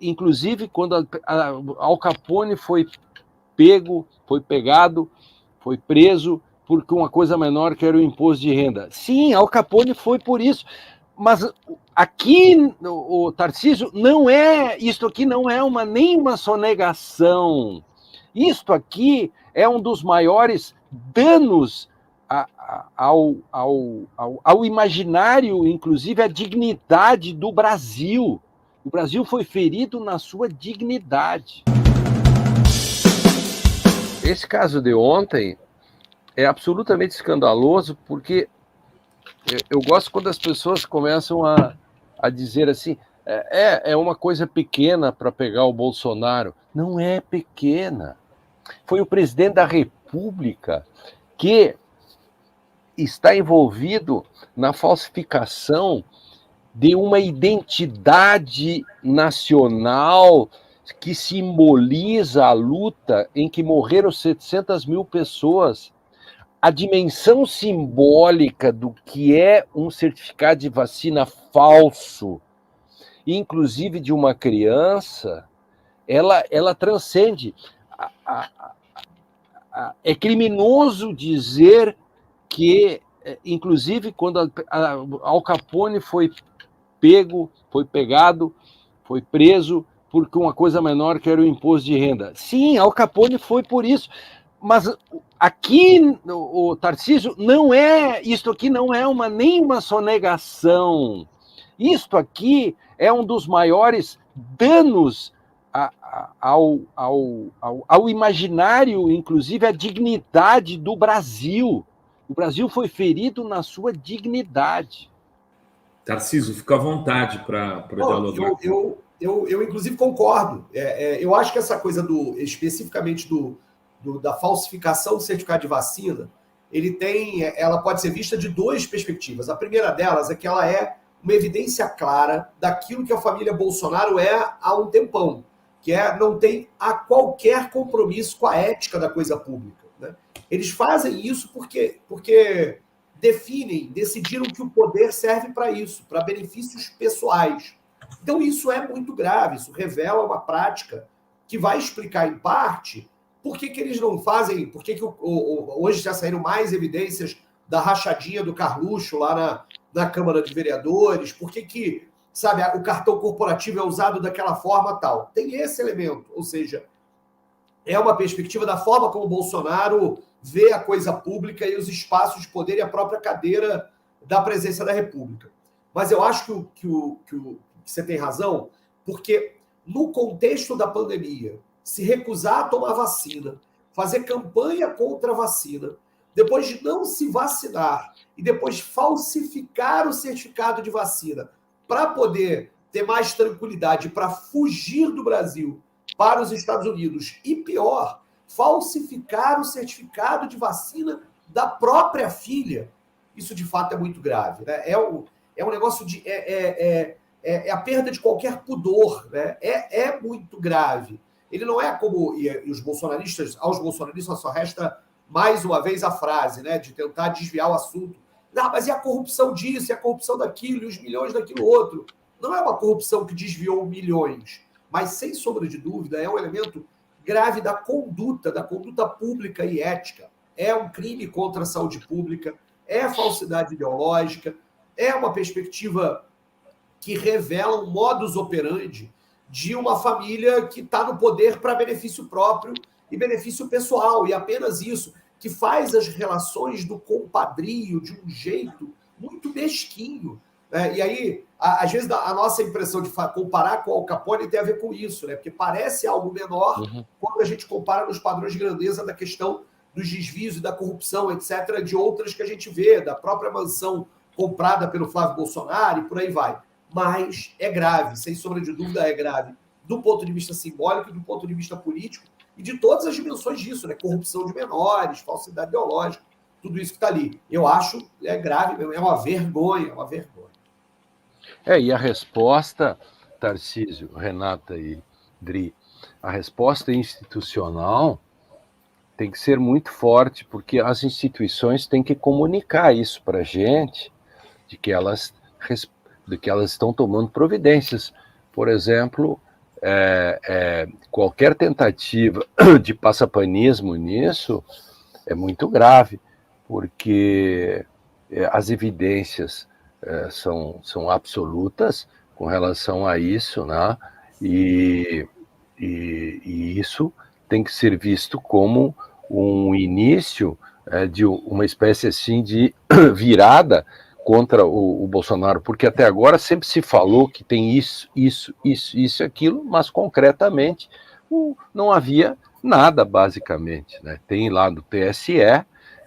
inclusive quando Al Capone foi pego, foi pegado, foi preso por uma coisa menor que era o imposto de renda. Sim, Al Capone foi por isso. Mas aqui, o Tarcísio, não é, isto aqui não é nem uma sonegação. Isto aqui é um dos maiores danos ao imaginário, inclusive à dignidade do Brasil. O Brasil foi ferido na sua dignidade. Esse caso de ontem é absolutamente escandaloso, porque eu gosto quando as pessoas começam a dizer assim, é uma coisa pequena para pegar o Bolsonaro. Não é pequena. Foi o presidente da República que está envolvido na falsificação de uma identidade nacional que simboliza a luta em que morreram 700 mil pessoas. A dimensão simbólica do que é um certificado de vacina falso, inclusive de uma criança, ela transcende. É criminoso dizer que, inclusive, quando Al Capone foi pego, foi pegado, foi preso por uma coisa menor que era o imposto de renda. Sim, Al Capone foi por isso. Mas aqui, o Tarcísio, não é, isto aqui não é nem uma sonegação. Isto aqui é um dos maiores danos ao imaginário, inclusive à dignidade do Brasil. O Brasil foi ferido na sua dignidade. Tarcísio, fica à vontade para dialogar. Eu, inclusive, concordo. Eu acho que essa coisa especificamente da falsificação do certificado de vacina, ela pode ser vista de duas perspectivas. A primeira delas é que ela é uma evidência clara daquilo que a família Bolsonaro é há um tempão, que não tem qualquer compromisso com a ética da coisa pública, né? Eles fazem isso porque decidiram que o poder serve para isso, para benefícios pessoais. Então isso é muito grave, isso revela uma prática que vai explicar, em parte, por que eles não fazem, por que hoje já saíram mais evidências da rachadinha do Carluxo lá na Câmara de Vereadores, por que sabe, o cartão corporativo é usado daquela forma tal. Tem esse elemento, ou seja, é uma perspectiva da forma como o Bolsonaro vê a coisa pública e os espaços de poder e a própria cadeira da presidência da República. Mas eu acho que você tem razão, porque no contexto da pandemia, se recusar a tomar vacina, fazer campanha contra a vacina, depois de não se vacinar e depois falsificar o certificado de vacina para poder ter mais tranquilidade, para fugir do Brasil para os Estados Unidos, e pior, falsificar o certificado de vacina da própria filha, isso de fato é muito grave, né? É um negócio de... É a perda de qualquer pudor, né? É muito grave. Ele não é como... aos bolsonaristas só resta, mais uma vez, a frase, né, de tentar desviar o assunto. Não, mas e a corrupção disso, e a corrupção daquilo, e os milhões daquilo outro? Não é uma corrupção que desviou milhões, mas, sem sombra de dúvida, é um elemento grave da conduta pública e ética. É um crime contra a saúde pública, é falsidade ideológica, é uma perspectiva que revela um modus operandi de uma família que está no poder para benefício próprio e benefício pessoal, e apenas isso, que faz as relações do compadrio de um jeito muito mesquinho. E aí, às vezes, a nossa impressão de comparar com o Al Capone tem a ver com isso, né? Porque parece algo menor quando a gente compara nos padrões de grandeza da questão dos desvios e da corrupção, etc., de outras que a gente vê, da própria mansão comprada pelo Flávio Bolsonaro e por aí vai. Mas é grave, sem sombra de dúvida é grave, do ponto de vista simbólico e do ponto de vista político, e de todas as dimensões disso, né? Corrupção de menores, falsidade ideológica, tudo isso que está ali. Eu acho grave, é uma vergonha, uma vergonha. E a resposta, Tarcísio, Renata e Dri, a resposta institucional tem que ser muito forte, porque as instituições têm que comunicar isso para a gente, de que elas estão tomando providências. Por exemplo, qualquer tentativa de passapanismo nisso é muito grave, porque as evidências são absolutas com relação a isso, né? E isso tem que ser visto como um início de uma espécie assim de virada contra o Bolsonaro, porque até agora sempre se falou que tem isso e aquilo, mas concretamente não havia nada, basicamente, né? Tem lá do TSE,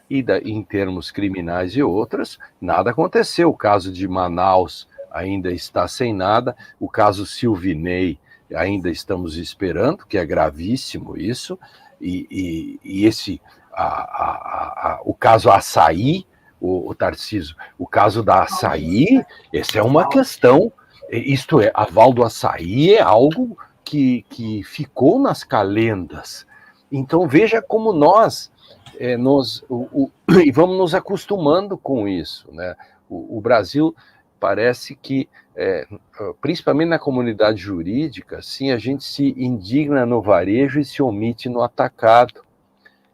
em termos criminais e outras, nada aconteceu. O caso de Manaus ainda está sem nada, o caso Silvinei ainda estamos esperando, que é gravíssimo isso, e o caso Açaí, o Tarcísio, o caso da Açaí, essa é uma questão, isto é, aval do Açaí é algo que ficou nas calendas. Então veja como nós e vamos nos acostumando com isso, né? O Brasil parece que, principalmente na comunidade jurídica, assim, a gente se indigna no varejo e se omite no atacado.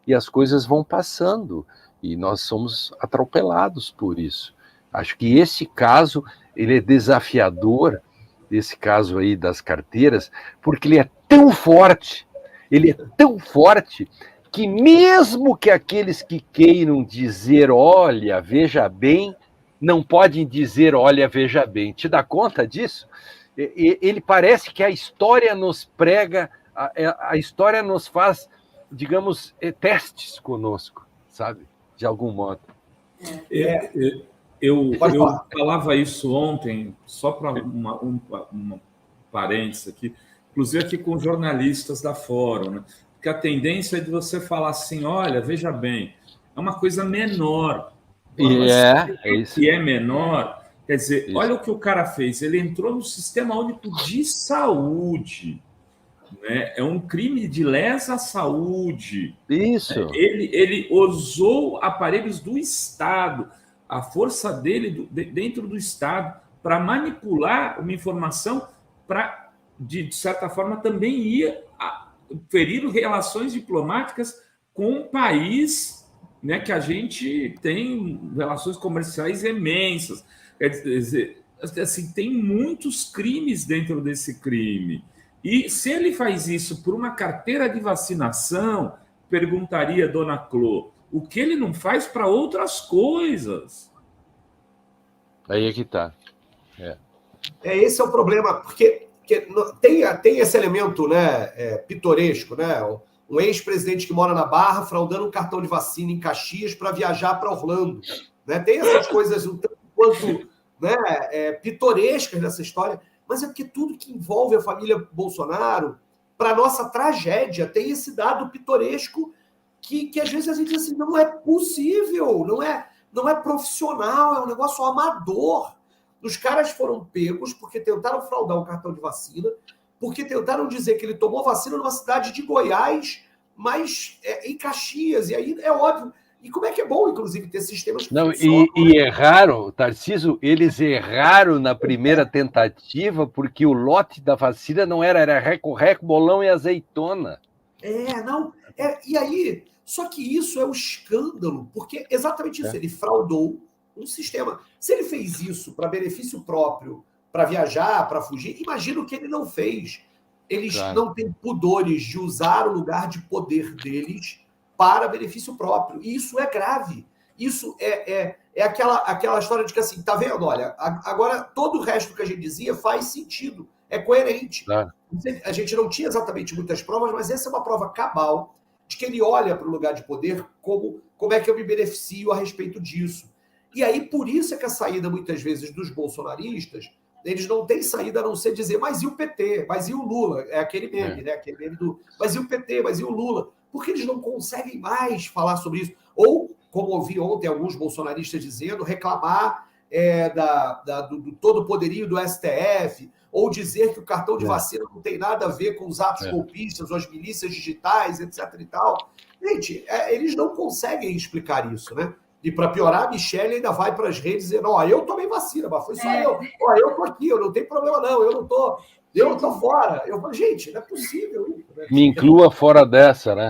E as coisas vão passando, e nós somos atropelados por isso. Acho que esse caso, ele é desafiador, esse caso aí das carteiras, porque ele é tão forte, que mesmo que aqueles que queiram dizer, olha, veja bem, não podem dizer, olha, veja bem. Te dá conta disso? Ele parece que a história nos prega, a história nos faz, digamos, testes conosco, sabe? De algum modo. Eu falava isso ontem, só para uma parênteses aqui, inclusive aqui com jornalistas da Fórum, né? Porque a tendência é de você falar assim, olha, veja bem, é uma coisa menor. Que é menor, quer dizer, isso. Olha o que o cara fez, ele entrou no Sistema Único de Saúde, né? É um crime de lesa saúde. Isso. Ele usou aparelhos do Estado, a força dele dentro do Estado, para manipular uma informação para, de certa forma, também ia ferir relações diplomáticas com um país, né, que a gente tem relações comerciais imensas. Quer dizer, assim, tem muitos crimes dentro desse crime. E se ele faz isso por uma carteira de vacinação, perguntaria Dona Clô, o que ele não faz para outras coisas? Aí é que está. Esse é o problema, porque tem esse elemento, né, pitoresco, né? Um ex-presidente que mora na Barra fraudando um cartão de vacina em Caxias para viajar para Orlando. Né? Tem essas coisas um tanto quanto, né, pitorescas nessa história, mas é porque tudo que envolve a família Bolsonaro, para nossa tragédia, tem esse dado pitoresco que às vezes a gente diz assim, não é possível, não é profissional, é um negócio amador. Os caras foram pegos porque tentaram fraudar um cartão de vacina, porque tentaram dizer que ele tomou vacina numa cidade de Goiás, mas em Caxias, e aí é óbvio. E como é que é bom, inclusive, ter sistemas que funcionam. E erraram, Tarcísio, eles erraram na primeira tentativa, porque o lote da vacina não era reco-reco, bolão e azeitona. E aí, só que isso é um escândalo, porque exatamente isso, ele fraudou um sistema. Se ele fez isso para benefício próprio, para viajar, para fugir, imagina o que ele não fez. Eles não têm pudores de usar o lugar de poder deles para benefício próprio. E isso é grave. Isso é aquela história de que, assim, tá vendo? Olha, agora todo o resto que a gente dizia faz sentido, é coerente. Claro. A gente não tinha exatamente muitas provas, mas essa é uma prova cabal de que ele olha para o lugar de poder como é que eu me beneficio a respeito disso. E aí, por isso é que a saída, muitas vezes, dos bolsonaristas, eles não têm saída a não ser dizer, mas e o PT? Mas e o Lula? É aquele meme, né? Aquele meme do, mas e o PT? Mas e o Lula? Porque eles não conseguem mais falar sobre isso. Ou, como ouvi ontem alguns bolsonaristas dizendo, reclamar do todo o poderio do STF, ou dizer que o cartão de vacina não tem nada a ver com os atos golpistas, ou as milícias digitais, etc. e tal. Gente, eles não conseguem explicar isso, né? E para piorar, a Michelle ainda vai para as redes dizendo, eu tomei vacina, mas foi só eu. Eu tô aqui, eu não tenho problema não, eu não tô... Eu tô fora. Eu falo, gente, não é possível isso. Né? Me inclua fora dessa, né?